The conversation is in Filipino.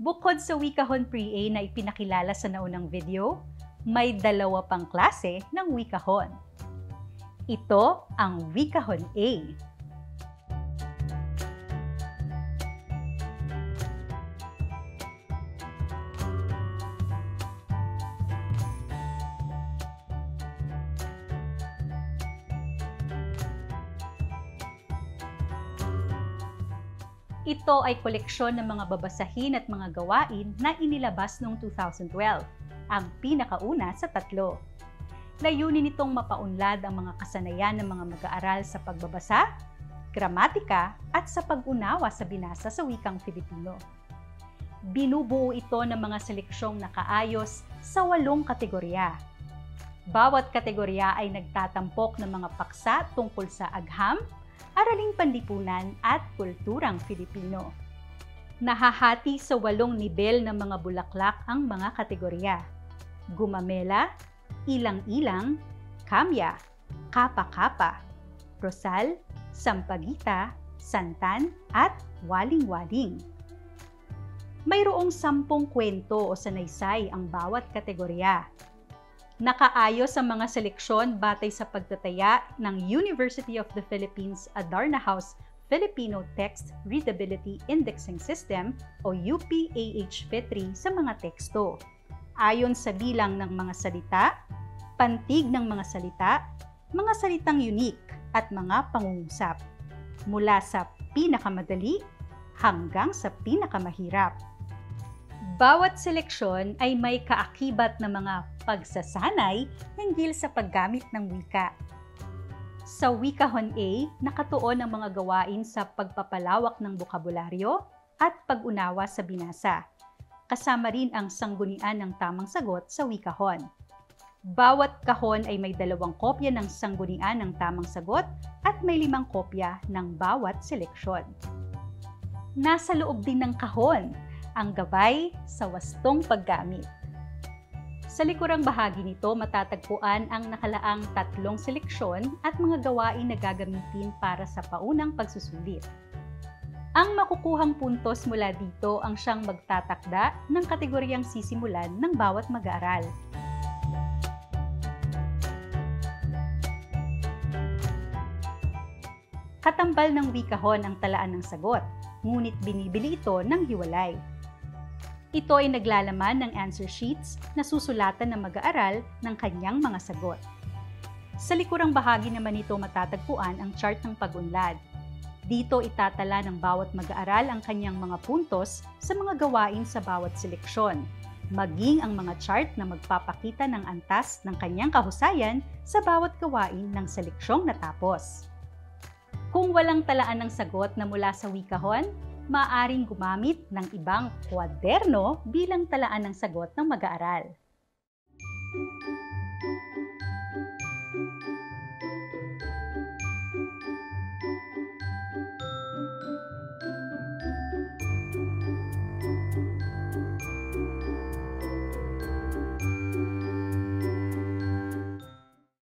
Bukod sa wikahon pre-A na ipinakilala sa naunang video, may dalawa pang klase ng wikahon. Ito ang wikahon A. Ito ay koleksyon ng mga babasahin at mga gawain na inilabas noong 2012, ang pinakauna sa tatlo. Layunin nitong mapaunlad ang mga kasanayan ng mga mag-aaral sa pagbabasa, gramatika at sa pag-unawa sa binasa sa wikang Filipino. Binubuo ito ng mga seleksyong nakaayos sa 8 kategorya. Bawat kategorya ay nagtatampok ng mga paksa tungkol sa agham, araling panlipunan at kulturang Filipino. Nahahati sa 8 nibel ng mga bulaklak ang mga kategorya: gumamela, ilang-ilang, kamya, kapa-kapa, rosal, sampagita, santan, at waling-waling. Mayroong 10 kwento o sanaysay ang bawat kategorya. Nakaayos ang mga seleksyon batay sa pagtataya ng University of the Philippines Adarna House Filipino Text Readability Indexing System o UPAH-FITRI sa mga teksto, ayon sa bilang ng mga salita, pantig ng mga salitang unique at mga pangungusap, mula sa pinakamadali hanggang sa pinakamahirap. Bawat seleksyon ay may kaakibat na mga pagsasanay hinggil sa paggamit ng wika. Sa wikahon A, nakatuon ang mga gawain sa pagpapalawak ng bokabularyo at pag-unawa sa binasa. Kasama rin ang sanggunian ng tamang sagot sa wikahon. Bawat kahon ay may 2 kopya ng sanggunian ng tamang sagot at may 5 kopya ng bawat seleksyon. Nasa loob din ng kahon ang gabay sa wastong paggamit. Sa likurang bahagi nito matatagpuan ang nakalaang 3 seleksyon at mga gawain na gagamitin para sa paunang pagsusulit. Ang makukuhang puntos mula dito ang siyang magtatakda ng kategoryang sisimulan ng bawat mag-aaral. Katambal ng wikahon ang talaan ng sagot, ngunit binibili ito ng hiwalay. Ito ay naglalaman ng answer sheets na susulatan ng mag-aaral ng kanyang mga sagot. Sa likurang bahagi naman nito matatagpuan ang chart ng pag-unlad. Dito itatala ng bawat mag-aaral ang kanyang mga puntos sa mga gawain sa bawat seleksyon, maging ang mga chart na magpapakita ng antas ng kanyang kahusayan sa bawat gawain ng seleksyong natapos. Kung walang talaan ng sagot na mula sa wikahon, maaaring gumamit ng ibang kwaderno bilang talaan ng sagot ng mag-aaral.